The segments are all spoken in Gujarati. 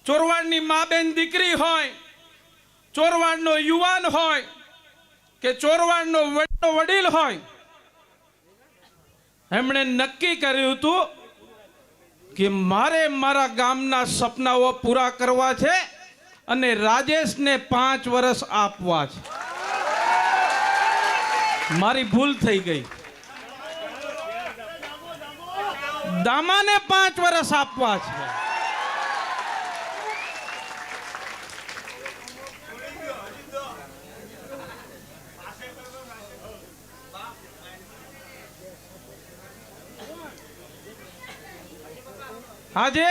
ચોરવાડની મા બેન દીકરી હોય, ચોરવાડનો યુવાન હોય કે ચોરવાડનો વડીલ હોય, એમણે નક્કી કર્યું હતું કે મારે મારા ગામના સપનાઓ પૂરા કરવા છે અને રાજેશને 5 વર્ષ આપવા છે. મારી ભૂલ થઈ ગઈ. દામાને 5 વર્ષ આપવા છે. આજે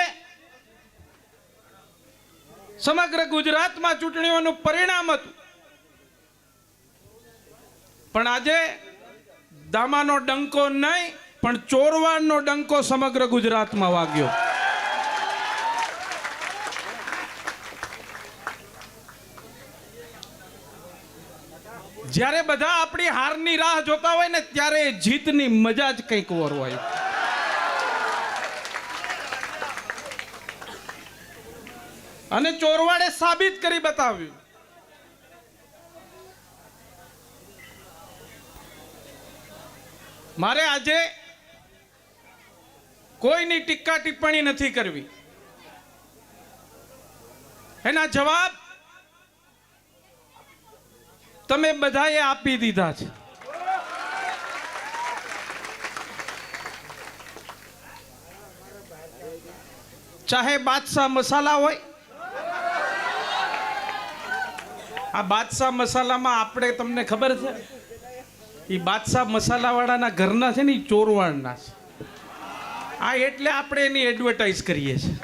સમગ્ર ગુજરાતમાં ચૂંટણીઓનું પરિણામ હતું, પણ આજે દામાનો ડંકો નહીં પણ ચોરવાડનો ડંકો સમગ્ર ગુજરાતમાં વાગ્યો. જ્યારે બધા આપણી હારની રાહ જોતા હોય ને ત્યારે જીતની મજા જ કંઈક ઓર હોય. અને ચોરવાડે સાબિત કરી બતાવ્યું. મારે આજે કોઈની ટીકા ટિપ્પણી નથી કરવી. એના જવાબ તમે બધાએ આપી દીધા છે. ચાહે બાદશાહ મસાલા હોય, આ બાદશાહ મસાલામાં આપણે તમને ખબર છે એ બાદશાહ મસાલાવાળાના ઘરના છે ને એ ચોરવાડના છે. આ એટલે આપણે એની એડવર્ટાઇઝ કરીએ છીએ.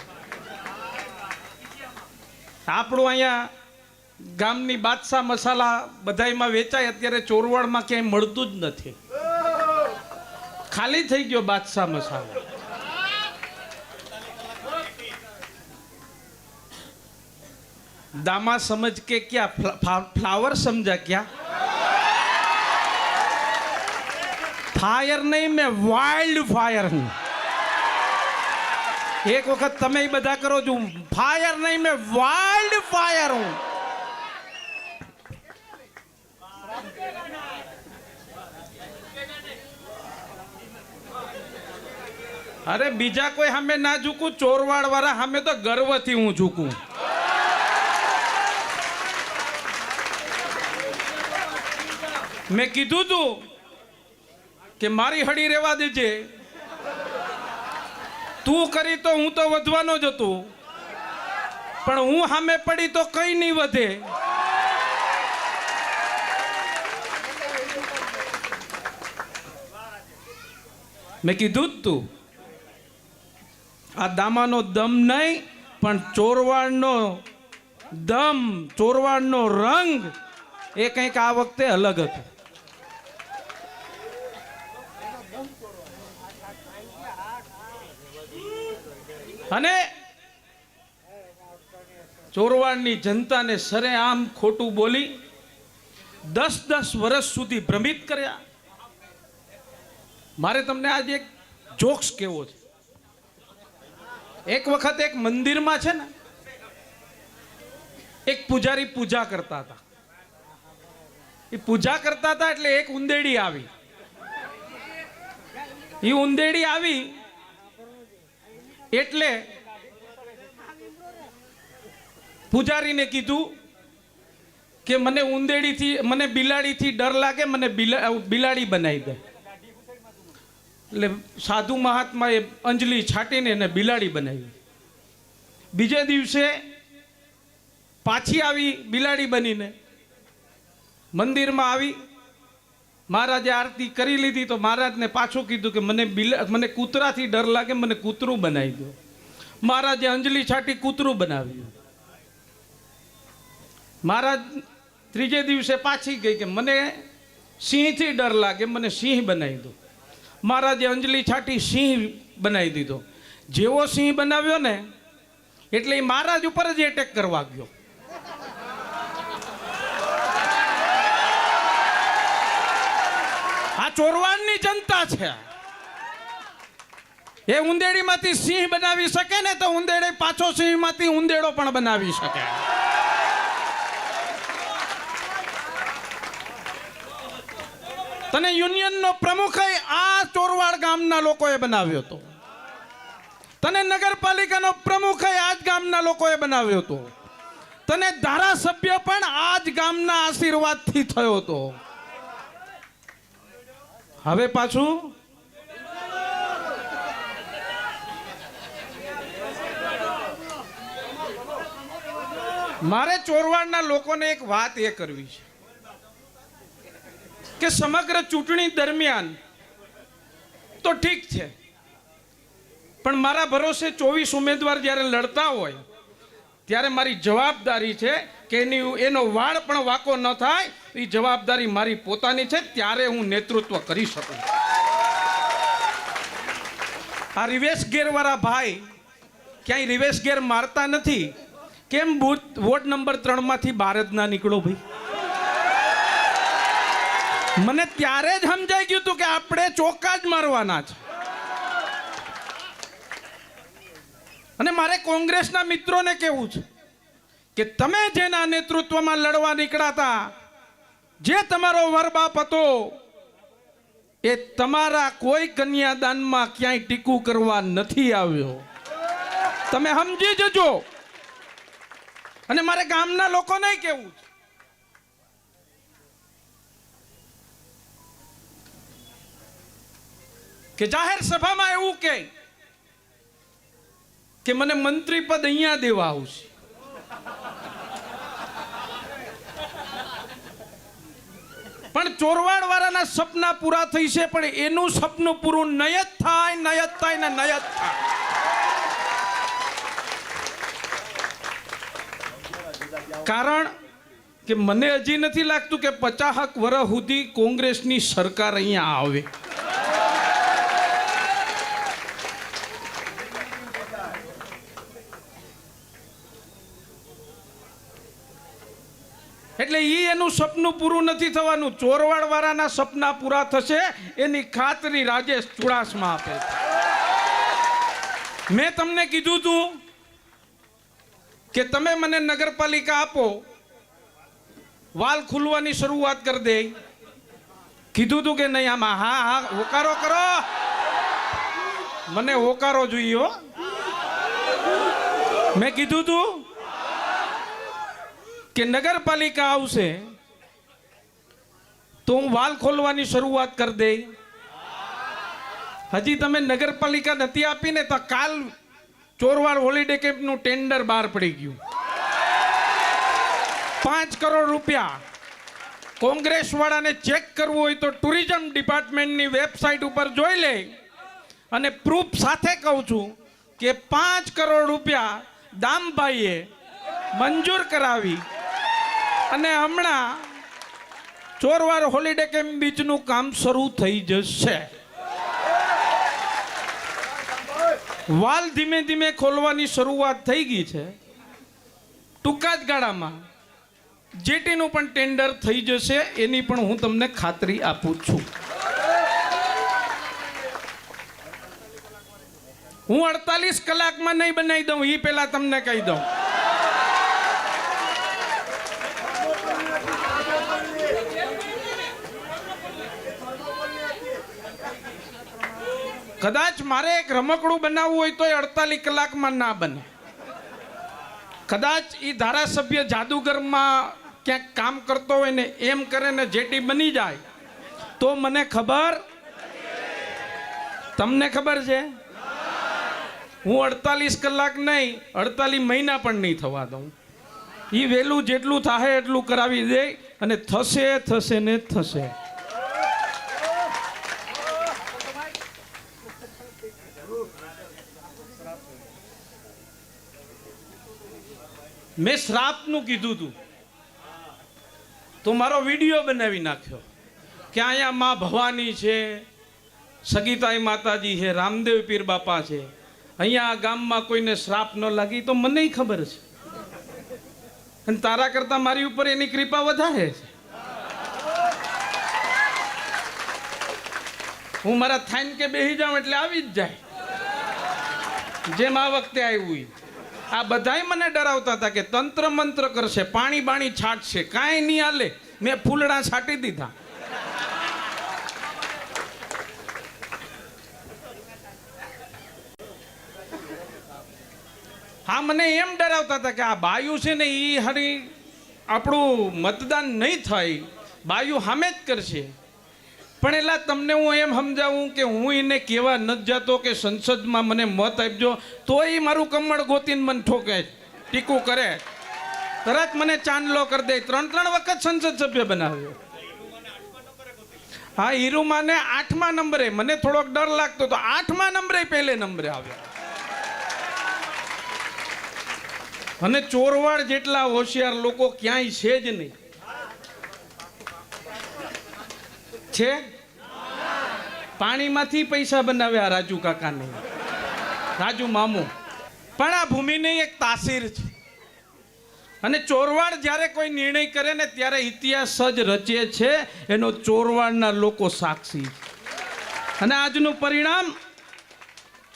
આપણું અહીંયા ગામની બાદશાહ મસાલા બધાયમાં વેચાય, અત્યારે ચોરવાડમાં ક્યાંય મળતું જ નથી. ખાલી થઈ ગયો બાદશાહ મસાલા. दामा समझ के क्या फ्लावर समझा क्या? फायर नहीं, मैं वाइल्ड फायर हूं. एक वक्त तमे बधा करो जो फायर नहीं, मैं वाइल्ड फायर हूं. अरे बीजा कोई हमें ना झूकू, चोरवाड़ वाला हमें तो गर्व थी हूं झूकू. મેં કીધું તું કે મારી હળી રહેવા દેજે, તું કરી તો હું તો વધવાનો જ હતો, પણ હું સામે પડી તો કઈ નહીં વધે. મેં કીધું જ તું આ દામાનો દમ નહીં પણ ચોરવાડનો દમ, ચોરવાડનો રંગ એ કંઈક આ વખતે અલગ હતો. અને ચોરવાડની જનતાને સરેઆમ ખોટું બોલી 10-10 વર્ષ સુધી ભ્રમિત કર્યા. મારે તમને આજે એક જોક્સ કહેવો છે. એક વખત એક મંદિરમાં છે ને એક પૂજારી પૂજા કરતા હતા. એ પૂજા કરતા હતા એટલે એક ઉંદેડી આવી. એ ઉંદેડી આવી એટલે પૂજારીને કીધું કે મને ઉંદેડીથી, મને બિલાડીથી ડર લાગે, મને બિલાડી બનાવી દે. એટલે સાધુ મહાત્માએ અંજલિ છાંટીને એને બિલાડી બનાવી. બીજે દિવસે પાછી આવી બિલાડી બનીને મંદિરમાં આવી. મહારાજે આરતી કરી લીધી તો મહારાજને પાછું કીધું કે મને કૂતરાથી ડર લાગે, મને કૂતરું બનાવી દો. મહારાજે અંજલિ છાંટી કૂતરું બનાવ્યું. મહારાજ ત્રીજે દિવસે પાછી ગઈ કે મને સિંહથી ડર લાગે, મને સિંહ બનાવી દો. મહારાજે અંજલિ છાંટી સિંહ બનાવી દીધો. જેવો સિંહ બનાવ્યો ને એટલે એ મહારાજ ઉપર જ એટેક કરવા ગયો. આ ચોરવાડની જનતા છે. એ ઉંદેડીમાંથી સિંહ બનાવી શકે ને તો ઉંદેડે પાછો સિંહમાંથી ઉંદેડો પણ બનાવી શકે. તને યુનિયનનો પ્રમુખ આ ચોરવાડ ગામના લોકોએ બનાવ્યો હતો. તને નગરપાલિકાનો પ્રમુખ આ જ ગામના લોકોએ બનાવ્યો હતો. તને ધારાસભ્ય પણ આ જ ગામના આશીર્વાદથી થયો હતો. હવે પાછું મારે ચોરવાડના લોકોને એક વાત એ કરવી છે કે સમગ્ર ચૂંટણી દરમિયાન તો ઠીક છે, પણ મારા ભરોસે 24 ઉમેદવાર જ્યારે લડતા હોય ત્યારે મારી જવાબદારી છે કે એનો વાળ પણ વાંકો ન થાય. એ જવાબદારી મારી પોતાની છે, ત્યારે હું નેતૃત્વ કરી શકું. આ રિવેશ ગેરવાળા ભાઈ ક્યાંય રિવેશ ગેર મારતા નથી. કેમ વોર્ડ નંબર 3 માંથી બહાર જ ના નીકળો ભાઈ? મને ત્યારે જ સમજાઈ ગયું હતું કે આપણે ચોક્કા જ મારવાના છે. અને મારે કોંગ્રેસના મિત્રોને કહેવું છે કે તમે જેના નેતૃત્વમાં લડવા નીકળ્યા હતા, જે તમારો વરબાપ હતો, એ તમારા કોઈ કન્યાદાનમાં ક્યાંય ટીકું કરવા નથી આવ્યો. તમે સમજી જજો. અને મારે ગામના લોકોને કહેવું છે કે જાહેર સભામાં એવું કે મને મંત્રી પદ અહીંયા દેવા આવશે. પણ ચોરવાડ વાળાના સપના પૂરા થઈ છે, પણ એનું સપનું પૂરું નય જ થાય, નય જ થાય ને નય જ થાય. કારણ કે મને હજી નથી લાગતું કે 50 વર્ષ સુધી કોંગ્રેસની સરકાર અહીંયા આવે. એટલે એનું સપનું પૂરું નથી થવાનું. ચોરવાડ વાળાના સપના પૂરા થશે એની ખાતરી રાજેશ ચુડાસમા આપે. મેં તમને કીધું તું કે તમે મને નગરપાલિકા આપો, વાલ ખુલવાની શરૂઆત કરી દે. કીધું તું કે નહીં? આમાં હા હા હોકારો કરો. મને હોકારો જોઈએ હો. મેં કીધું તું કે નગરપાલિકા આવશે તો હું વાલ ખોલવાની શરૂઆત કરી દે. હજી તમે નગરપાલિકા નથી આપીને તો કાલ ચોરવાડ હોલિડે કેમ્પનું ટેન્ડર બહાર પડી ગયું. 5 કરોડ રૂપિયા. કોંગ્રેસ વાળાને ચેક કરવું હોય તો ટુરિઝમ ડિપાર્ટમેન્ટની વેબસાઇટ ઉપર જોઈ લે. અને પ્રૂફ સાથે કહું છું કે 5 કરોડ રૂપિયા દામભાઈએ મંજૂર કરાવી અને હમણાં ચોરવાડ હોલિડે કેમ્પ બીચનું કામ શરૂ થઈ જશે. વાલ ધીમે ધીમે ખોલવાની શરૂઆત થઈ ગઈ છે. ટૂંકા જ ગાળામાં જેટીનું પણ ટેન્ડર થઈ જશે, એની પણ હું તમને ખાતરી આપું છું. હું 48 કલાકમાં નહીં બનાવી દઉં, એ પહેલા તમને કહી દઉં. કદાચ મારે એક રમકડું બનાવવું હોય તો 48 કલાકમાં ના બને. કદાચ એ ધારાસભ્ય જાદુગરમાં ક્યાંક કામ કરતો હોય ને એમ કરે ને જેટી બની જાય તો મને ખબર, તમને ખબર છે, હું 48 કલાક નહીં 48 મહિના પણ નહીં થવા દઉં. એ વહેલું જેટલું થાય એટલું કરાવી દે અને થશે થશે ને થશે. મેં શ્રાપનું કીધું હતું તો મારો વિડીયો બનાવી નાખ્યો કે અહીંયા માં ભવાની છે, સગીતાઈ માતાજી છે, રામદેવ પીર બાપા છે. અહીંયા ગામમાં કોઈને શ્રાપ ન લાગી તો મને ખબર છે, અને તારા કરતા મારી ઉપર એની કૃપા વધારે છે. હું મારા થાઈન કે બેસી જાઉં એટલે આવી જ જાય. જેમ આ વખતે આવ્યું આ બધાય મને ડરાવતા હતા કે તંત્ર મંત્ર કરશે, પાણી બાણી છાંટશે, કાંઈ નહીં હાલે. મેં ફૂલડા છાંટી દીધા. હા, મને એમ ડરાવતા હતા કે આ બાયું છે ને એ હરી આપણું મતદાન નહીં થાય, બાયું સામે જ કરશે. પણ એલા તમને હું એમ સમજાવું કે હું એને કહેવા નથી જતો કે સંસદમાં મને મત આપજો, તો એ મારું કમળ ગોતીને મને ઠોકે, ટીકું કરે, તરત મને ચાંદલો કરી દે. 3 વખત સંસદ સભ્ય બનાવ્યો. હા, હીરુમાને 8મા નંબરે, મને થોડોક ડર લાગતો તો 8મા નંબરે પહેલે નંબરે આવ્યો. અને ચોરવાડ જેટલા હોશિયાર લોકો ક્યાંય છે જ નહીં. છે પાણીમાંથી પૈસા બનાવ્યા રાજુ કાકાને, રાજુ મામુ. પણ આ ભૂમિની એક તાસીર છે. અને ચોરવાડ જ્યારે કોઈ નિર્ણય કરે ને ત્યારે ઇતિહાસ જ રચે છે, એનો ચોરવાડના લોકો સાક્ષી. અને આજનું પરિણામ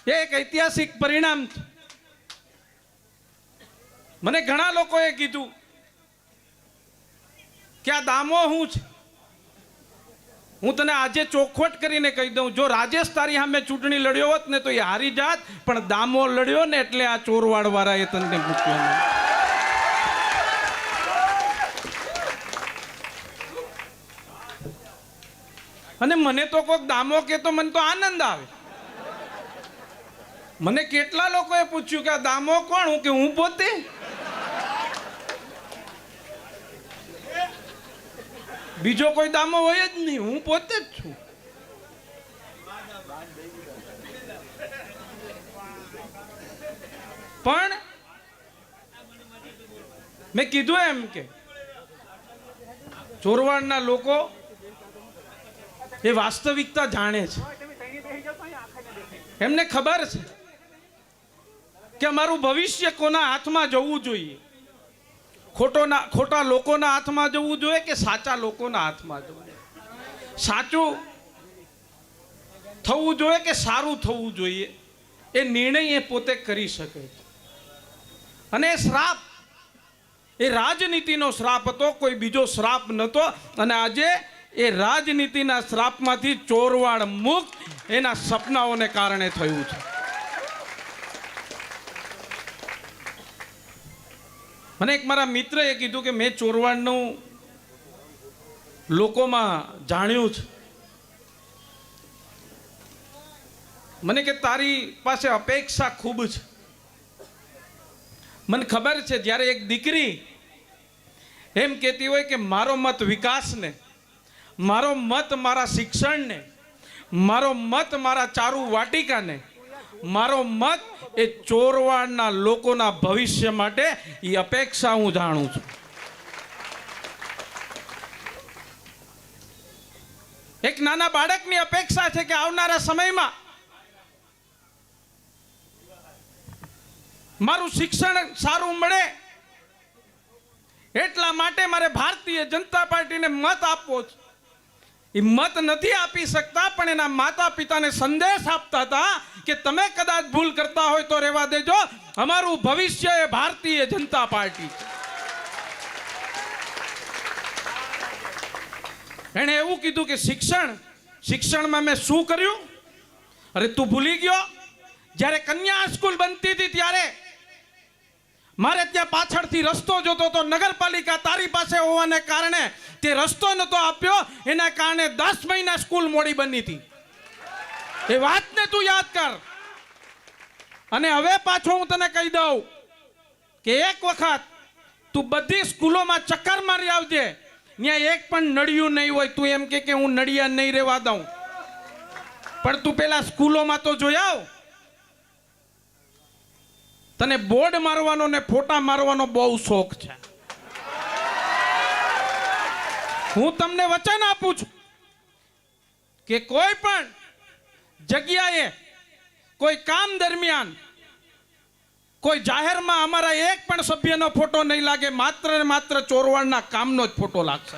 એક ઐતિહાસિક પરિણામ છે. મને ઘણા લોકોએ કીધું કે આ દામો શું છે. હું તને આજે ચોખવટ કરીને કહી દઉં, જો રાજેશ તારી સામે ચૂંટણી લડ્યો હોત ને તો એ હારી જાત, પણ દામો લડ્યો ને એટલે આ ચોરવાડ વાળાએ તને મૂક્યો નહીં. અને મને તો કોઈક દામો કે તો મને તો આનંદ આવે. મને કેટલા લોકોએ પૂછ્યું કે આ દામો કોણ? હું કે હું પોતે. બીજો કોઈ દામો હોય જ નહીં, હું પોતે જ છું. પણ મેં કીધું એમ કે ચોરવાડના લોકો એ વાસ્તવિકતા જાણે છે. એમને ખબર છે કે અમારું ભવિષ્ય કોના હાથમાં જવું જોઈએ. ખોટા લોકોના હાથમાં જવું જોઈએ કે સાચા લોકોના હાથમાં જવું જોઈએ. સાચું થવું જોઈએ કે સારું થવું જોઈએ, એ નિર્ણય એ પોતે કરી શકે છે. અને એ શ્રાપ એ રાજનીતિનો શ્રાપ હતો, કોઈ બીજો શ્રાપ નહોતો. અને આજે એ રાજનીતિના શ્રાપમાંથી ચોરવાડ મુક્ત એના સપનાઓને કારણે થયું છે. મને એક મારા મિત્રએ કીધું કે મેં ચોરવાડનું લોકોમાં જાણ્યું છે. મને કે તારી પાસે અપેક્ષા ખૂબ છે. મને ખબર છે જ્યારે એક દીકરી એમ કહેતી હોય કે મારો મત વિકાસને, મારો મત મારા શિક્ષણને, મારો મત મારા ચારુ વાટિકાને, મારો મત એ ચોરવાડના લોકોના ભવિષ્ય માટે, એ અપેક્ષા હું જાણું છું. એક નાના બાળકની અપેક્ષા છે કે આવનારા સમયમાં મારું શિક્ષણ સારું મળે, એટલા માટે મારે ભારતીય જનતા પાર્ટીને મત આપવો છે. એ મત નથી આપી શકતા, પણ એના માતા પિતાને સંદેશ આપતા હતા કે તમે કદાચ ભૂલ કરતા હોય તો રહેવા દેજો, અમારું ભવિષ્ય એ ભારતીય જનતા પાર્ટી છે. એણે એવું કીધું કે શિક્ષણમાં મેં શું કર્યું? અરે તું ભૂલી ગયો? જ્યારે કન્યા સ્કૂલ બનતી હતી ત્યારે મારે ત્યાં પાછળથી રસ્તો જોતો તો, નગરપાલિકા તારી પાસે હોવાને કારણે તે રસ્તો નતો આપ્યો, એના કારણે 10 મહિના સ્કૂલ મોડી બની હતી. એ વાતને તું યાદ કર. અને હવે પાછો હું તને કહી દઉં કે એક વખત તું બધી સ્કૂલોમાં ચક્કર મારી આવજે, ત્યાં એક પણ નળિયું નહીં હોય. તું એમ કે હું નળિયા નહીં રહેવા દઉં, પણ તું પેલા સ્કૂલોમાં તો જોઈ આવ. તને બોર્ડ મારવાનો ને ફોટા મારવાનો બહુ શોખ છે. હું તમને વચન આપું છું કે કોઈ પણ જગ્યાએ કોઈ કામ દરમિયાન કોઈ જાહેરમાં અમારા એક પણ સભ્યનો ફોટો નહીં લાગે, માત્ર ને માત્ર ચોરવાડના કામનો જ ફોટો લાગશે.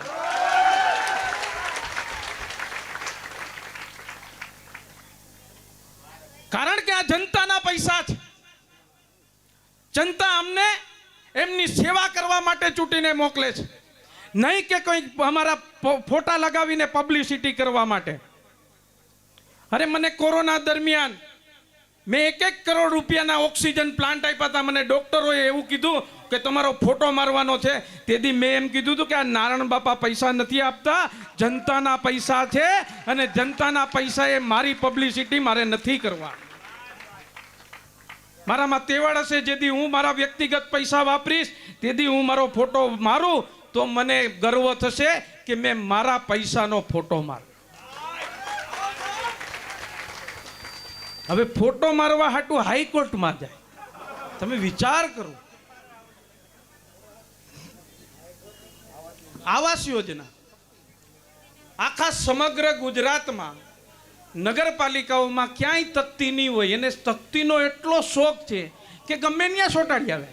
કારણ કે આ જનતાના પૈસા છે. જનતા અમને એમની સેવા કરવા માટે ચૂંટીને મોકલે છે, નહીં કે કોઈ અમારા ફોટા લગાવીને પબ્લિસિટી કરવા માટે. અરે મને કોરોના દરમિયાન મેં 1 કરોડ રૂપિયાના ઓક્સિજન પ્લાન્ટ આપ્યા હતા. મને ડોક્ટરોએ એવું કીધું કે તમારો ફોટો મારવાનો છે. તેથી મેં એમ કીધું હતું કે આ નારાયણ બાપા પૈસા નથી આપતા, જનતાના પૈસા છે, અને જનતાના પૈસા એ મારી પબ્લિસિટી મારે નથી કરવા. મારામાં તેવડ હશે, જેથી હું મારા વ્યક્તિગત પૈસા વાપરીશ, તેથી હું મારો ફોટો મારું તો મને ગર્વ થશે કે મેં મારા પૈસાનો ફોટો માર્યો. હવે ફોટો મારવા હાટું હાઈકોર્ટમાં જાય, તમે વિચાર કરો. આવાસ યોજના આખા સમગ્ર ગુજરાતમાં નગરપાલિકાઓમાં ક્યાંય તકતી નહીં હોય, એને તકતીનો એટલો શોખ છે કે ગમે ત્યાં ચોંટાડી આવે.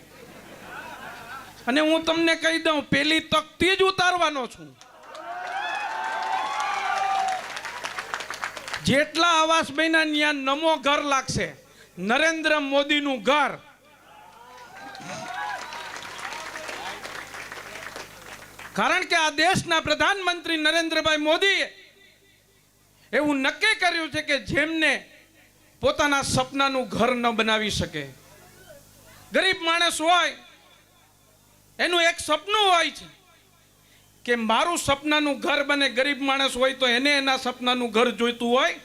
અને હું તમને કહી દઉં, પેલી તકતી જ ઉતારવાનો છું. જેટલા આવાસ બન્યા ત્યાં નમો ઘર લાગશે, નરેન્દ્ર મોદીનું ઘર. કારણ કે આ દેશના પ્રધાનમંત્રી નરેન્દ્રભાઈ મોદીએ એવું નક્કી કર્યું છે કે જેમને પોતાના સપનાનું ઘર ન બનાવી શકે, ગરીબ માણસ હોય એનું એક સપનું હોય છે કે મારું સપનાનું ઘર બને. ગરીબ માણસ હોય તો એને એના સપનાનું ઘર જોઈતું હોય,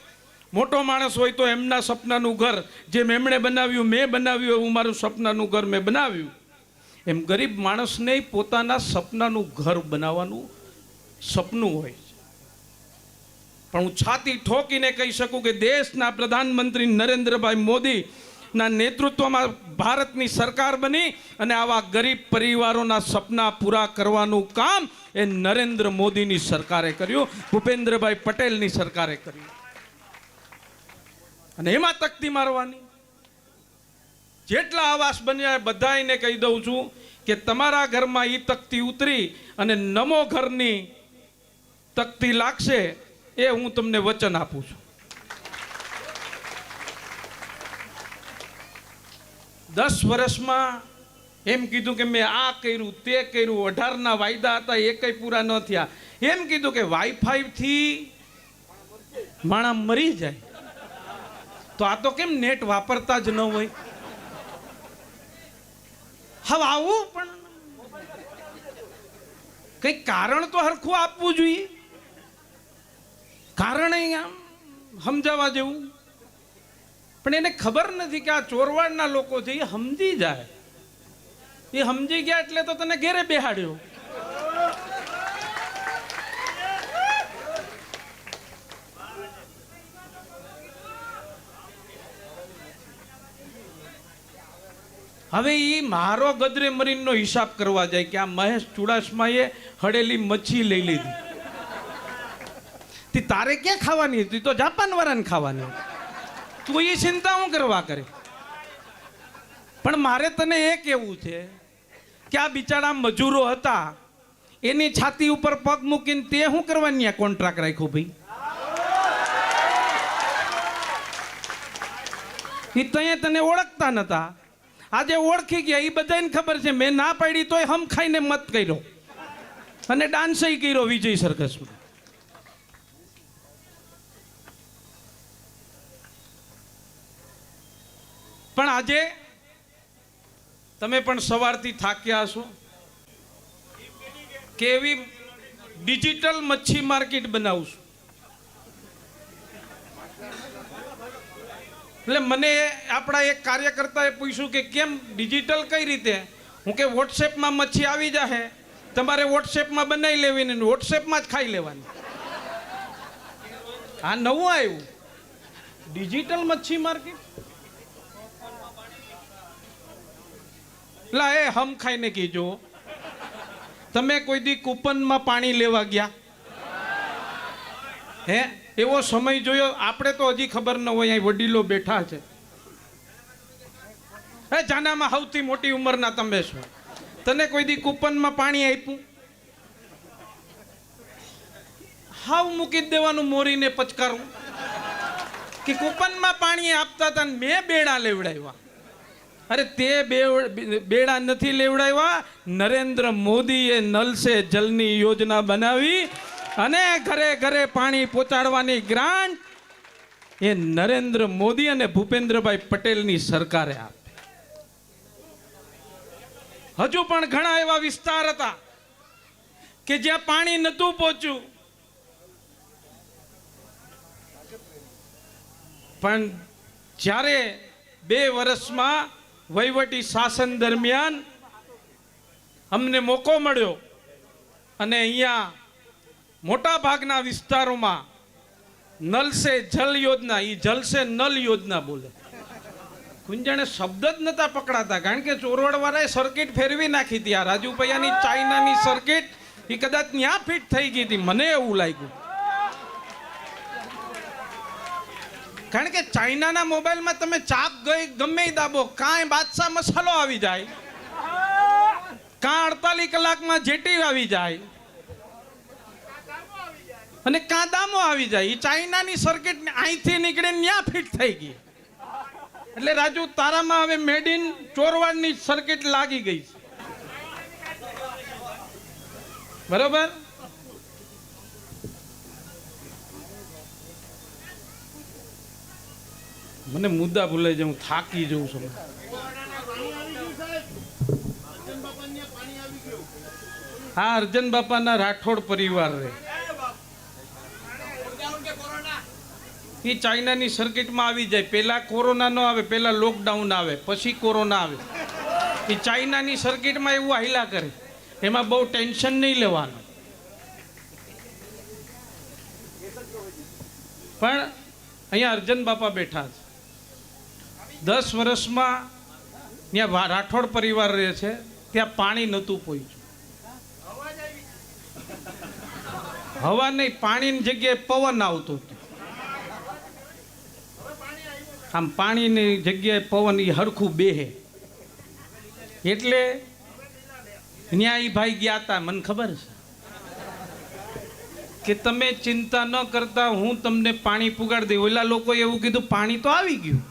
મોટો માણસ હોય તો એમના સપનાનું ઘર, જેમ એમણે બનાવ્યું મેં બનાવ્યું એવું મારું સપનાનું ઘર મેં બનાવ્યું, એમ ગરીબ માણસને પોતાના સપનાનું ઘર બનાવવાનું સપનું હોય છે. પણ હું છાતી ઠોકીને કહી શકું કે દેશના પ્રધાનમંત્રી નરેન્દ્રભાઈ મોદીના નેતૃત્વમાં ભારતની સરકાર બની અને આવા ગરીબ પરિવારોના સપના પૂરા કરવાનું કામ એ નરેન્દ્ર મોદીની સરકારે કર્યું, ભૂપેન્દ્રભાઈ પટેલની સરકારે કર્યું. અને એમાં તકતી મારવાની. જેટલા આવાસ બન્યા બધાને કહી દઉં છું કે તમારા ઘરમાં એ તકતી ઉતરી અને નમો ઘરની તકતી લાગશે, એ હું તમને વચન આપું છું. 10 વર્ષમાં એમ કીધું કે મેં આ કર્યું તે કર્યું, 18ના વાયદા હતા એ કંઈ પૂરા ન થયા. એમ કીધું કે વાઈફાઈથી માણસ મરી જાય, તો આ તો કેમ નેટ વાપરતા જ ન હોય. હવે આવું પણ કંઈક કારણ તો હરખું આપવું જોઈએ. કારણ આમ સમજાવવા જેવું. પણ એને ખબર નથી કે આ ચોરવાડના લોકો છે એ સમજી જાય. એ સમજી ગયા એટલે તો તને ઘેરે બેહાડ્યો. હવે એ મારો ગદરે મરીનનો હિસાબ કરવા જાય કે આ મહેશ ચુડાસમાએ હળેલી મચ્છી લઈ લીધી, તારે ક્યાં ખાવાની હતી, તો જાપાન વાળાને ખાવાની. તું એ ચિંતા હું કરવા કરે. પણ મારે તને એ કહેવું છે કે આ બિચારા મજૂરો હતા, એની છાતી ઉપર પગ મૂકીને તે શું કરવાની આ કોન્ટ્રાક્ટ રાખ્યો ભાઈ? એ ત્યાં તને ઓળખતા નતા, આજે ઓળખી ગયા. એ બધાને ખબર છે મેં ના પાડી તોય હમ ખાઈને મત કર્યો અને ડાન્સય કર્યો વિજય સર્કસમાં. પણ આજે તમે પણ સવારથી થાક્યા હશો. કેવી ડિજિટલ મચ્છી માર્કેટ બનાવશું. એટલે મને આપણા એક કાર્યકર્તાએ પૂછ્યું કે કેમ ડિજિટલ કઈ રીતે? હું કે વોટ્સએપમાં મચ્છી આવી જશે, તમારે વોટ્સએપમાં બનાવી લેવી ને વોટ્સએપમાં જ ખાઈ લેવાની. આ નવું આવ્યું ડિજિટલ મચ્છી માર્કેટ. લા એ હમ ખાઈને કીજો, તમે કોઈ દી કૂપનમાં પાણી લેવા ગયા હે? એવો સમય જોયો? આપણે તો હજી ખબર ન હોય, અહીં વડીલો બેઠા છે. હે જાનામાં સૌથી મોટી ઉંમરના તમે છો, તને કોઈ દી કૂપનમાં પાણી આપ્યું? હાવ મૂકી જ દેવાનું મોરીને પચકારું કે કૂપનમાં પાણી આપતા હતા મેં બેડા લેવડાવ્યા. અરે તે બેડા નથી લેવડાવ્યા. નરેન્દ્ર મોદીએ નલ સે જલની યોજના બનાવી અને ઘરે ઘરે પાણી પહોંચાડવાની ગ્રાન્ટ એ નરેન્દ્ર મોદી અને ભૂપેન્દ્રભાઈ પટેલની સરકારે આપી. હજુ પણ ઘણા એવા વિસ્તાર હતા કે જ્યાં પાણી નહોતું પહોંચ્યું, પણ જ્યારે 2 વર્ષમાં વહીવટી શાસન દરમિયાન અમને મોકો મળ્યો અને અહીંયા મોટા ભાગના વિસ્તારોમાં નલ સે જલ યોજના, એ જલ સે નલ યોજના બોલે. કુંજાણે શબ્દ જ નતા પકડાતા, કારણ કે ચોરવડવાળાએ સર્કિટ ફેરવી નાખી હતી. આ રાજુપૈયાની ચાઇનાની સર્કિટ એ કદાચ ત્યાં ફિટ થઈ ગઈ હતી, મને એવું લાગ્યું. કારણ કે ચાઇનાના મોબાઈલમાં તમે ચાપ ગઈ ગમે દાબો, કાંઈ બાદશાહ મસાલો આવી જાય, કાં 48 કલાકમાં જેટી આવી જાય અને કાં દામો આવી જાય. એ ચાઇનાની સર્કિટ અહીંથી નીકળીને ત્યાં ફિટ થઈ ગઈ. એટલે રાજુ તારામાં હવે મેડ ઇન ચોરવાડની સર્કિટ લાગી ગઈ છે. બરોબર. મને મુદ્દા ભૂલાઈ જાય, હું થાકી જઉં છું. હા, અર્જન બાપાના રાઠોડ પરિવાર રે એ ચાઇનાની સર્કિટમાં આવી જાય. પહેલા કોરોના ન આવે, પહેલા લોકડાઉન આવે, પછી કોરોના આવે. એ ચાઇનાની સર્કિટમાં એવું હાઈલા કરે, એમાં બહુ ટેન્શન નહીં લેવાનું. પણ અહીંયા અર્જન બાપા બેઠા છે. 10 વર્ષમાં ત્યાં રાઠોડ પરિવાર રહે છે, ત્યાં પાણી નહોતું પહોંચ્યું. હવા નહીં, પાણીની જગ્યાએ પવન આવતો હતો. આમ પાણીની જગ્યાએ પવન એ હરખું બેહે. એટલે ત્યાં એ ભાઈ ગયા હતા. મને ખબર છે કે તમે ચિંતા ન કરતા, હું તમને પાણી પુગાડી દઉં. ઓલા લોકોએ એવું કીધું, પાણી તો આવી ગયું.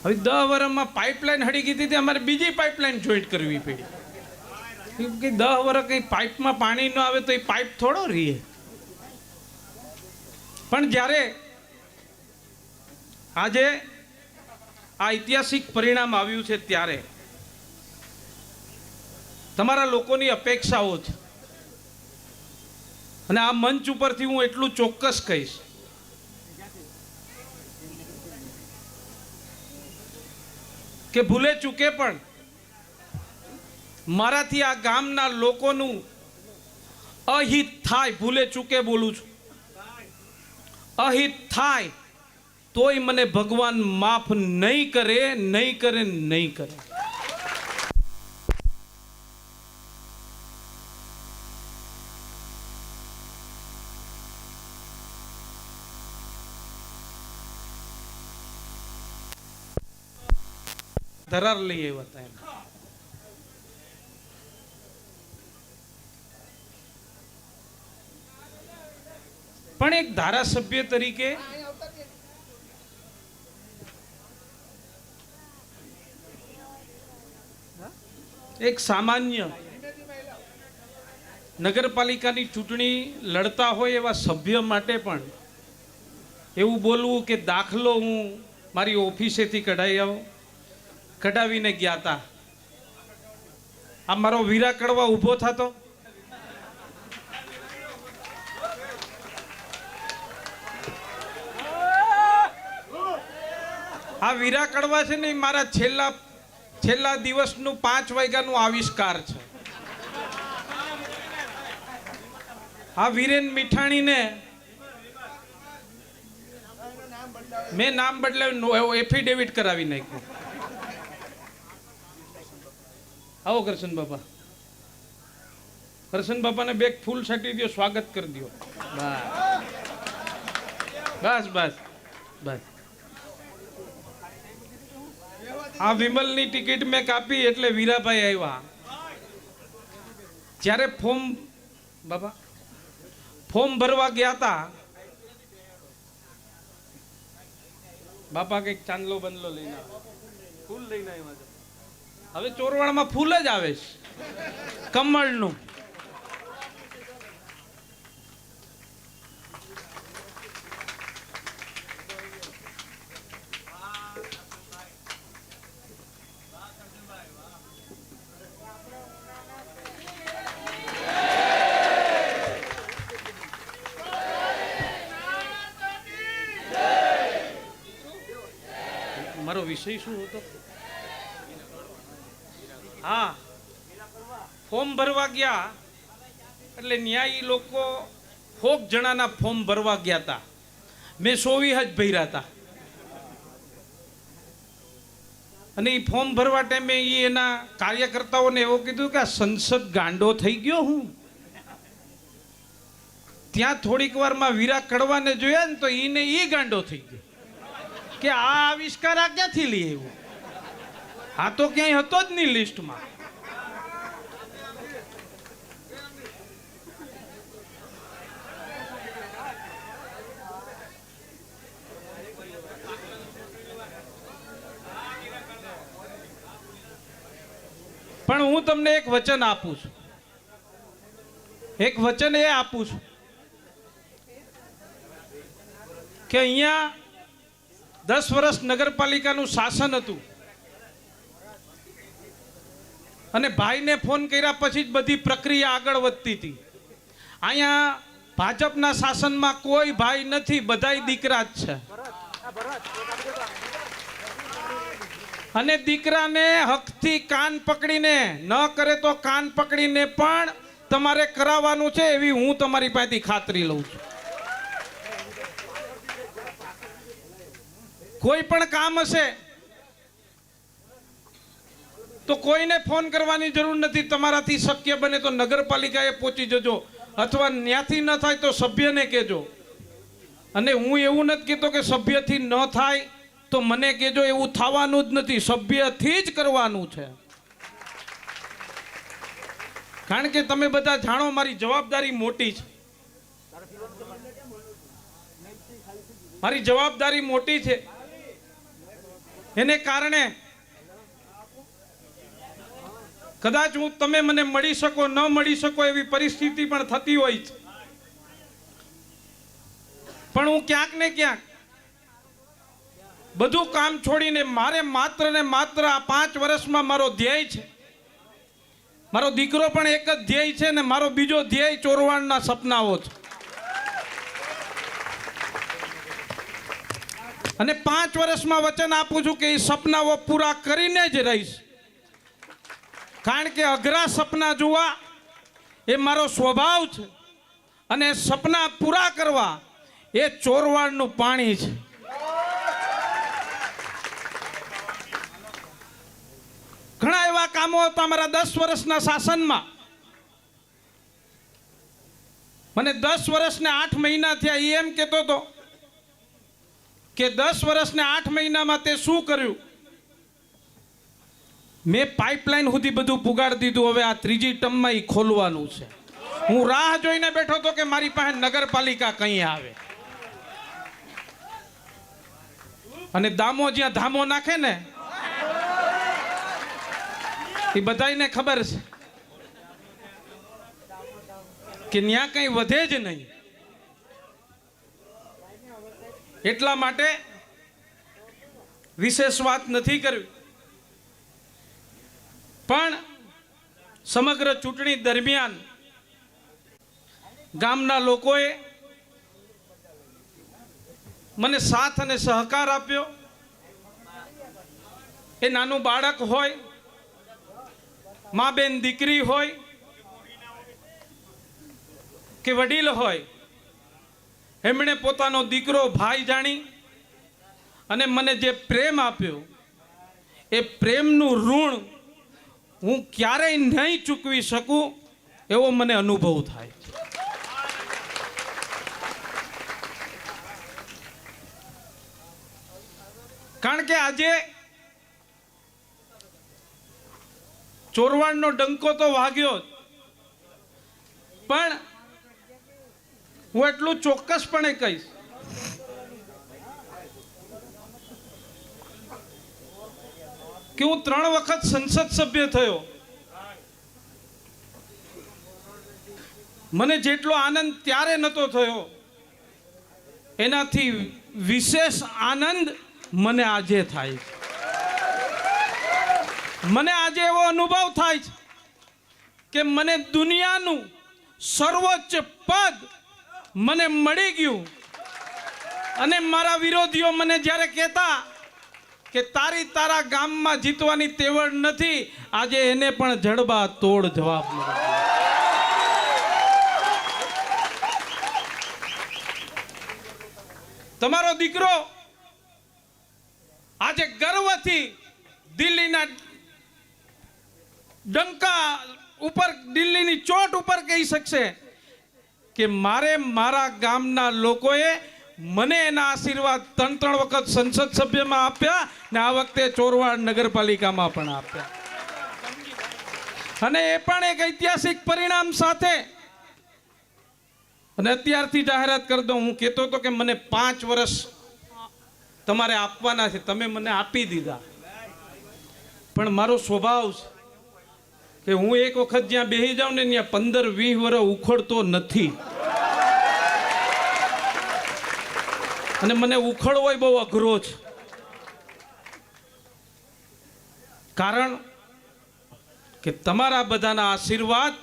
હવે 10 વર્ષમાં પાઇપલાઇન હળી ગઈ હતી, અમારે બીજી પાઇપલાઇન જોઈન્ટ કરવી પડી. 10 વર્ષ કઈ પાઇપમાં પાણી ન આવે તો એ પાઇપ થોડો રહીએ. પણ જ્યારે આજે આ ઐતિહાસિક પરિણામ આવ્યું છે, ત્યારે તમારા લોકોની અપેક્ષાઓ છે. અને આ મંચ ઉપરથી હું એટલું ચોક્કસ કહીશ કે ભૂલે ચૂકે પણ મારાથી આ ગામના લોકોનું અહિત થાય, ભૂલે ચૂકે બોલું છું, અહિત થાય તોય મને ભગવાન માફ નહીં કરે, નહીં કરે, નહીં કરે. ધરાર લઈ આવ્યા હતા એમ. પણ એક ધારાસભ્ય તરીકે એક સામાન્ય નગરપાલિકાની ચૂંટણી લડતા હોય એવા સભ્ય માટે પણ એવું બોલવું કે દાખલો હું મારી ઓફિસેથી કઢાવીને ગયા હતા. આ મારો વીરા કડવા ઊભો થતો, આ વીરા કડવા છે ને, મારા છેલ્લા દિવસનું 5 વાગ્યાનું આવિષ્કાર છે. આ વીરેન મીઠાણીને મેં નામ બદલાવ્યું, એફિડેવિટ કરાવી નાખ્યું. આવો કરશન બાપા, કરશન બાપાને 2 ફૂલ છાંટી દો, સ્વાગત કરી દો. બસ બસ બસ. આ વિમલની ટિકિટ મેં કાપી એટલે વીરાભાઈ આવ્યા. જ્યારે ફોર્મ ભરવા ગયા હતા બાપા કઈક ચાંદલો બંદલો લઈને આવે, ફૂલ લઈને આવ્યા છે. હવે ચોરવાડમાં ફૂલ જ આવે છે, કમળનું. મારો વિષય શું હતો? હા, ફોર્મ ભરવા ગયા એટલે ન્યાયી લોકો 100 જણાના ફોર્મ ભરવા ગયા હતા. મેં 24 જ ભર્યા હતા. અને એ ફોર્મ ભરવા ટાઈમે એના કાર્યકર્તાઓને એવું કીધું કે આ સંસદ ગાંડો થઈ ગયો. હું ત્યાં થોડીક વારમાં વીરા કડવાને જોયા ને તો એને ગાંડો થઈ ગયો કે આ આવિષ્કાર આ ક્યાંથી લઈ આવ્યો, આ તો ક્યાંય હતો જ નહીં લિસ્ટમાં. પણ હું તમને એક વચન આપું છું, એક વચન એ આપું છું કે અહીંયા 10 વર્ષ નગરપાલિકાનું શાસન હતું અને ભાઈને ફોન કર્યા પછી જ બધી પ્રક્રિયા આગળ વધતી હતી. અહીંયા ભાજપના શાસનમાં કોઈ ભાઈ નથી, બધાય દીકરા જ છે. અને દીકરાને હકથી કાન પકડીને, ન કરે તો કાન પકડીને પણ તમારે કરાવવાનું છે, એવી હું તમારી પાસેથી ખાતરી લઉં છું. કોઈ પણ કામ હશે તો કોઈને ફોન કરવાની જરૂર નથી. તમારાથી શક્ય બને તો નગરપાલિકાએ પહોંચી જજો, અથવા ત્યાંથી ન થાય તો સભ્યને કહેજો. અને હું એવું નથી કહેતો કે સભ્યથી ન થાય તો મને કહેજો, એવું થવાનું જ નથી. સભ્યથી જ કરવાનું છે. કારણ કે તમે બધા જાણો મારી જવાબદારી મોટી છે, મારી જવાબદારી મોટી છે. એને કારણે કદાચ તમે મને મળી શકો, ન મળી શકો એવી પરિસ્થિતિ પણ થતી હોય છે. પણ હું ક્યાંક ને ક્યાંક બધું કામ છોડીને મારે માત્ર ને માત્ર આ 5 વર્ષમાં મારો ધ્યેય છે. મારો દીકરો પણ એક જ ધ્યેય છે ને મારો બીજો ધ્યેય ચોરવાડના સપનાઓ છે. અને 5 વર્ષમાં વચન આપું છું કે એ સપનાઓ પૂરા કરીને જ રહીશ. કારણ કે અઘરા સપના જોવા એ મારો સ્વભાવ છે, અને સપના પૂરા કરવા એ ચોરવાડનું પાણી છે. ઘણા એવા કામો હતા મારા 10 વર્ષના શાસનમાં. મને 10 વર્ષને 8 મહિના થયા. એ એમ કહેતો હતો કે 10 વર્ષને 8 મહિનામાં તે શું કર્યું. મેં પાઇપલાઇન સુધી બધું પુગાડી દીધું. હવે આ 3જી ટર્મમાં એ ખોલવાનું છે. હું રાહ જોઈને બેઠો હતો કે મારી પાસે નગરપાલિકા કઈ આવે. અને દામો જ્યાં ધામો નાખે ને એ બધાને ખબર છે કે ત્યાં કઈ વધે જ નહીં. એટલા માટે વિશેષ વાત નથી કરવી. પણ સમગ્ર ચૂંટણી દરમિયાન ગામના લોકોએ મને સાથ અને સહકાર આપ્યો. એ નાનું બાળક હોય, મા બેન દીકરી હોય કે વડીલ હોય, એમણે પોતાનો દીકરો ભાઈ જાણી અને મને જે પ્રેમ આપ્યો એ પ્રેમનું ઋણ હું ક્યારેય નહીં ચૂકવી શકું એવો મને અનુભવ થાય. કારણ કે આજે ચોરવાડનો ડંકો તો વાગ્યો, પણ હું એટલું ચોક્કસપણે કહીશ કે હું 3 વખત સંસદ સભ્ય થયો. મને જેટલો આનંદ ત્યારે નહોતો થયો એનાથી વિશેષ આનંદ મને આજે થાય છે. મને આજે એવો અનુભવ થાય છે કે મને દુનિયાનું સર્વોચ્ચ પદ મને મળી ગયું. અને મારા વિરોધીઓ મને જ્યારે કહેતા કે તારા ગામમાં જીતવાની તેવડ નથી, આજે એને પણ જડબા તોડ જવાબ મળ્યો. તમારો દીકરો આજે ગર્વથી દિલ્હીના ડંકા ઉપર, દિલ્હીની ચોટ ઉપર કહી શકશે કે મારા ગામના લોકોએ મને એના આશીર્વાદ 3 વખત સંસદ સભ્યમાં આપ્યા ને આ વખતે ચોરવાડ નગરપાલિકામાં પણ આપ્યા. અને એ પણ એક ઐતિહાસિક પરિણામ સાથે. અને અત્યારથી જાહેરાત કરી દઉં, હું કહેતો હતો કે મને 5 વર્ષ તમારે આપવાના છે, તમે મને આપી દીધા. પણ મારો સ્વભાવ છે કે હું એક વખત જ્યાં બેસી જાઉં ને ત્યાં 15-20 વર્ષ ઉખડતો નથી. અને મને ઉખડવો બહુ અઘરો છે. કારણ કે તમારા બધાના આશીર્વાદ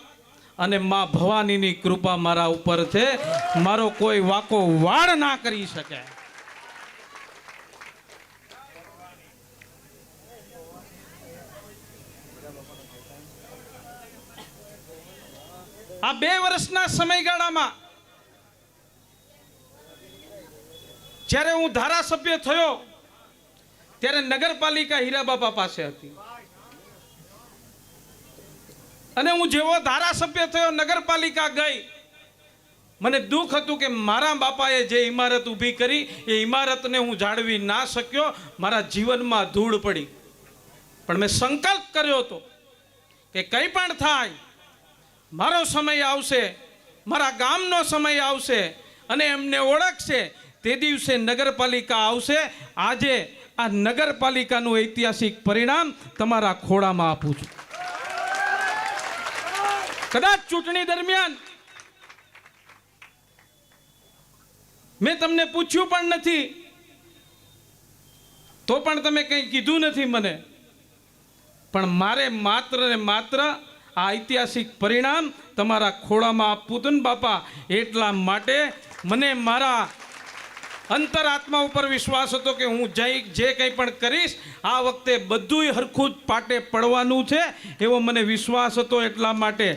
અને માં ભવાનીની કૃપા મારા ઉપર છે. મારો કોઈ વાકો વાળ ના કરી શકે. આ 2 વર્ષના સમયગાળામાં જ્યારે હું ધારાસભ્ય થયો ત્યારે નગરપાલિકા હીરાબાપા પાસે હતી. અને હું જેવો ધારાસભ્ય થયો, નગરપાલિકા ગઈ, મને દુઃખ હતું કે મારા બાપાએ જે ઇમારત ઊભી કરી એ ઇમારતને હું જાળવી ના શક્યો. મારા જીવનમાં ધૂળ પડી. પણ મેં સંકલ્પ કર્યો હતો કે કંઈ પણ થાય, મારો સમય આવશે, મારા ગામનો સમય આવશે અને એમને ઓળખશે તે દિવસે નગરપાલિકા આવશે. આજે આ નગરપાલિકાનું ઐતિહાસિક પરિણામ તમારા ખોળામાં આપું છું. કદાચ ચૂંટણી દરમિયાન મેં તમને પૂછ્યું પણ નથી, તો પણ તમે કંઈ કીધું નથી મને. પણ મારે માત્ર ને માત્ર આ ઐતિહાસિક પરિણામ તમારા ખોળામાં આપવું હતું ને બાપા. એટલા માટે મને મારા અંતરાત્મા ઉપર વિશ્વાસ હતો કે હું જે કંઈ પણ કરીશ આ વખતે બધુંય હરખું જ પાટે પડવાનું છે, એવો મને વિશ્વાસ હતો. એટલા માટે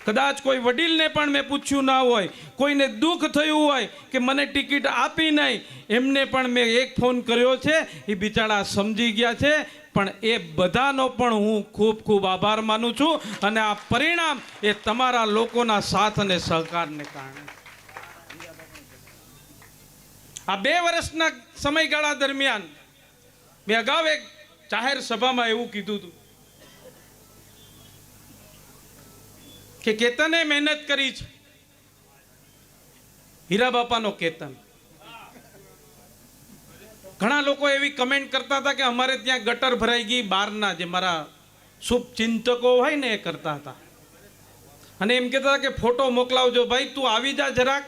કદાચ કોઈ વડીલને પણ મેં પૂછ્યું ના હોય, કોઈને દુઃખ થયું હોય કે મને ટિકિટ આપી નહીં, એમને પણ મેં એક ફોન કર્યો છે. એ બિચારા સમજી ગયા છે. પણ એ બધાનો પણ હું ખૂબ ખૂબ આભાર માનું છું. અને આ પરિણામ એ તમારા લોકોના સાથ અને સહકારને કારણે. આ 2 વર્ષના સમયગાળા દરમિયાન મેં અગાઉ એક જાહેર સભામાં એવું કીધું હતું કે કેતને મહેનત કરી છે. હીરાબાપાનો કેતન. ઘણા લોકો એવી કમેન્ટ કરતા હતા કે અમારે ત્યાં ગટર ભરાઈ ગઈ. બહારના જે મારા શુભ ચિંતકો હોય ને એ કરતા હતા. અને એમ કહેતા હતા કે ફોટો મોકલાવજો ભાઈ, તું આવી જા જરાક.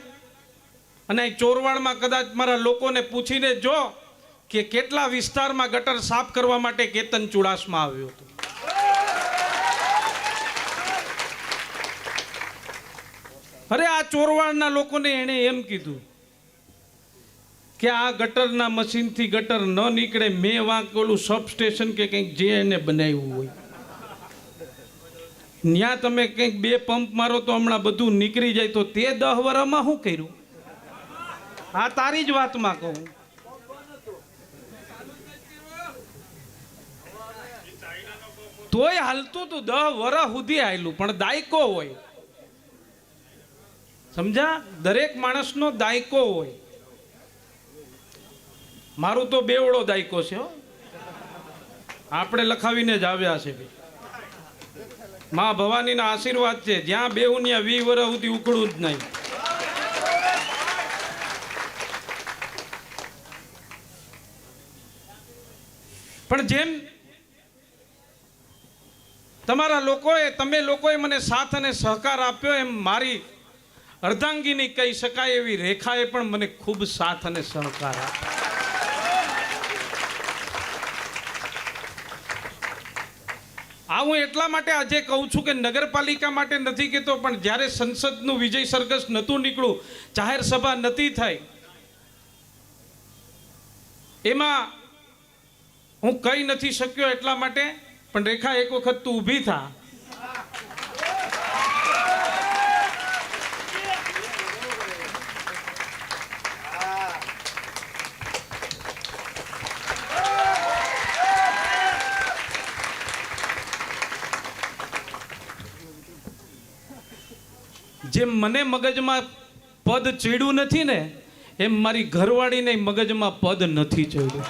અને ચોરવાડમાં કદાચ મારા લોકોને પૂછીને જો કે કેટલા વિસ્તારમાં ગટર સાફ કરવા માટે કેતન ચુડાસમા આવ્યો હતો. અરે આ ચોરવાડના લોકોને એણે એમ કીધું કે આ ગટરના મશીનથી ગટર ન નીકળે. મેં વાંક ઓલું સબસ્ટેશન કે કંઈક જે એને બનાવ્યું હોય ત્યાં તમે કંઈક 2 પંપ મારો તો હમણાં બધું નીકળી જાય. તો તે 10 વર્ષમાં શું કર્યું? આ તારી જ વાતમાં કહું. તોય હાલતું તું 10 વર્ષ સુધી હાલ્યું. પણ દાયકો હોય, સમજા? દરેક માણસનો દાયકો હોય. મારું તો બેવડો દાયકો છે. આપણે લખાવીને જ આવ્યા છે. માં ભવાનીના આશીર્વાદ છે. જ્યાં બેહું ત્યાં 20 વર્ષ સુધી ઉકળું જ નહીં. પણ જેમ તમારા લોકોએ, તમે લોકોએ મને સાથ અને સહકાર આપ્યો, એમ મારી અર્ધાંગીની કહી શકાય એવી રેખાએ પણ મને ખૂબ સાથ અને સહકાર આપ્યો. આ હું એટલા માટે આજે કહું છું કે નગરપાલિકા માટે નથી કહેતો, પણ જ્યારે સંસદનું વિજય સરઘસ નહોતું નીકળ્યું, જાહેર સભા નથી થઈ, એમાં હું કહી નથી શક્યો એટલા માટે. પણ રેખા, એક વખત તું ઊભી થા. જેમ મને મગજમાં પદ ચડ્યું નથી ને, એમ મારી ઘરવાળીને મગજમાં પદ નથી ચડ્યું.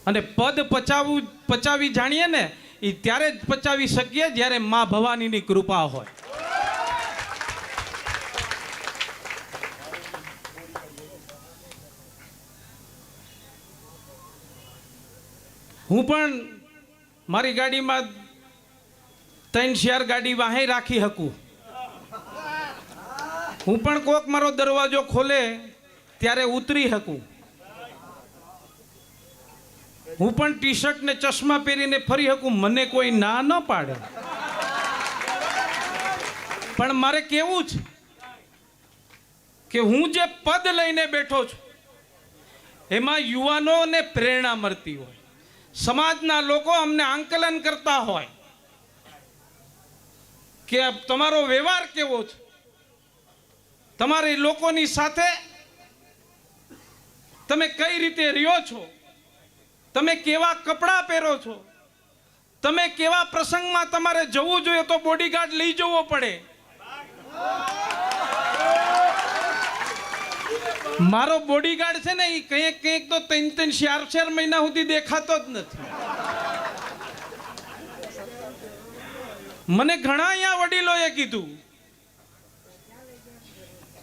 અને પદ પચાવી જાણીએ ને એ ત્યારે જ પચાવી શકીએ જ્યારે મા ભવાનીની કૃપા હોય. હું પણ મારી ગાડીમાં 3-4 ગાડી વાહે રાખી શકું. હું પણ કોક મારો દરવાજો ખોલે ત્યારે ઉતરી શકું. હું પણ ટી-શર્ટ ને ચશ્મા પહેરીને ફરી શકું, મને કોઈ ના ન પાડે. પણ મારે કેવું છે કે હું જે પદ લઈને બેઠો છું એમાં યુવાનોને પ્રેરણા મળતી હોય, સમાજના લોકો અમને આંકલન કરતા હોય કે તમારો વ્યવહાર કેવો છે, તમારી લોકોની સાથે તમે કઈ રીતે રહ્યો છો, તમે કેવા કપડાં પહેરો છો, તમે કેવા પ્રસંગમાં તમારે જવું જોઈએ તો બોડીગાર્ડ લઈ જવો પડે. મારો બોડીગાર્ડ છે ને એ કંઈક તો 3-4 મહિના સુધી દેખાતો જ નથી. મને ઘણા અહીંયા વડીલોએ કીધું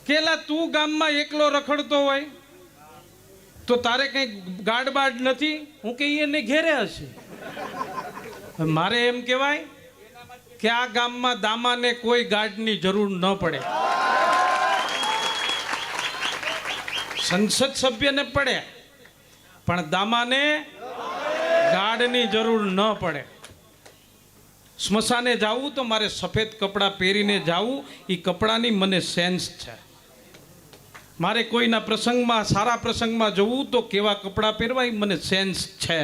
કે લા તું ગામમાં એકલો રખડતો હોય તો તારે કંઈક ગાર્ડ બાર્ડ નથી. હું કે એને ઘેરે હશે. મારે એમ કહેવાય કે આ ગામમાં દામાને કોઈ ગાર્ડની જરૂર ન પડે. સંસદ સભ્યને પડે પણ દામાને ગાર્ડની જરૂર ન પડે. સ્મશાને જાવું તો મારે સફેદ કપડાં પહેરીને જાવું, એ કપડાની મને સેન્સ છે. મારે કોઈના પ્રસંગમાં, સારા પ્રસંગમાં જવું તો કેવા કપડાં પહેરવા, એ મને સેન્સ છે.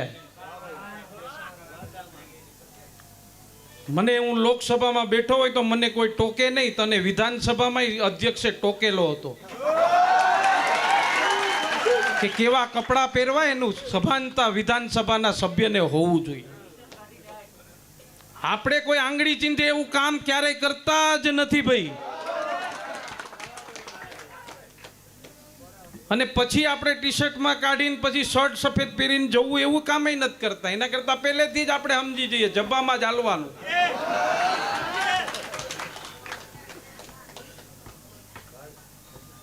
મને, હું લોકસભામાં બેઠો હોય તો મને કોઈ ટોકે નહીં. તને વિધાનસભામાં અધ્યક્ષે ટોકેલો હતો કે કેવા કપડાં પહેરવા, એનું સભાનતા વિધાનસભાના સભ્યને હોવું જોઈએ. આપણે કોઈ આંગળી ચીંધે એવું કામ ક્યારેય કરતા જ નથી ભાઈ. અને પછી આપણે ટી-શર્ટમાં કાઢીને પછી શર્ટ સફેદ પહેરીને જવું એવું કામ નથી કરતા. એના કરતા પહેલેથી જ આપણે સમજી જઈએ જબ્બામાં જ હાલવાનું.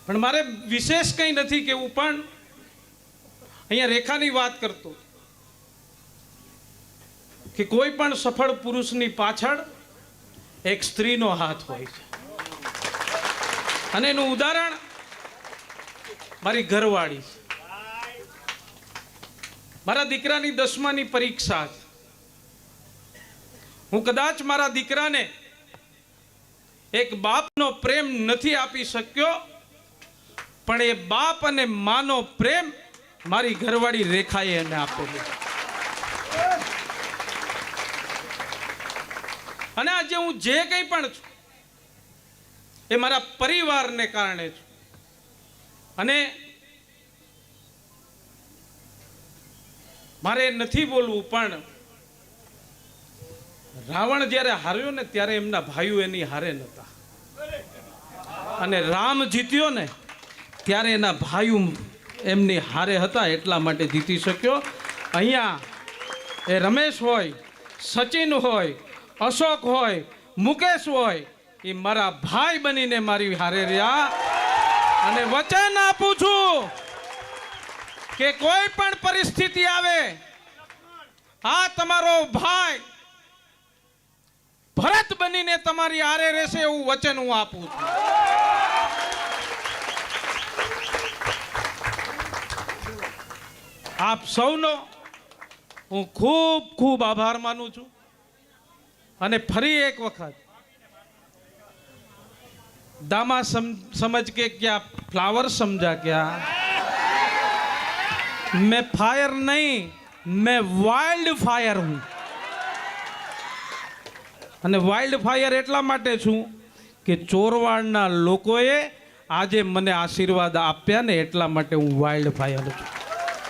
પણ મારે વિશેષ કંઈ નથી કેવું, પણ અહીંયા રેખાની વાત કરતો કે કોઈ પણ સફળ પુરુષની પાછળ એક સ્ત્રીનો હાથ હોય છે. અને એનું ઉદાહરણ મારી ઘરવાળી છે. મારા દીકરાની 10માની પરીક્ષા છે. હું કદાચ મારા દીકરાને એક બાપનો પ્રેમ નથી આપી શક્યો, પણ એ બાપ અને માનો પ્રેમ મારી ઘરવાળી રેખાએ એને આપેલો. અને આજે હું જે કંઈ પણ છું એ મારા પરિવારને કારણે છું. અને મારે નથી બોલવું, પણ રાવણ જ્યારે હાર્યો ને ત્યારે એમના ભાઈઓ એની હારે નહોતા, અને રામ જીત્યો ને ત્યારે એના ભાઈઓ એમની હારે હતા, એટલા માટે જીતી શક્યો. અહીંયા એ રમેશ હોય, સચિન હોય, અશોક હોય, મુકેશ હોય, એ મારા ભાઈ બનીને મારી હારે રહ્યા. અને વચન આપું છું કે કોઈ પણ પરિસ્થિતિ આવે, આ તમારો ભાઈ ભરત બનીને તમારી આરે રહેશે એવું વચન હું આપું છું. આપ સૌનો હું ખૂબ ખૂબ આભાર માનું છું. અને ફરી એક વખત दामा समझ के क्या फ्लावर समझा क्या, मैं फायर नहीं, मैं वाइल्ड फायर हूं. અને વાઇલ્ડ ફાયર એટલા માટે છું કે ચોરવાડના લોકોએ આજે મને આશીર્વાદ આપ્યા ને એટલા માટે હું વાઇલ્ડ ફાયર છું.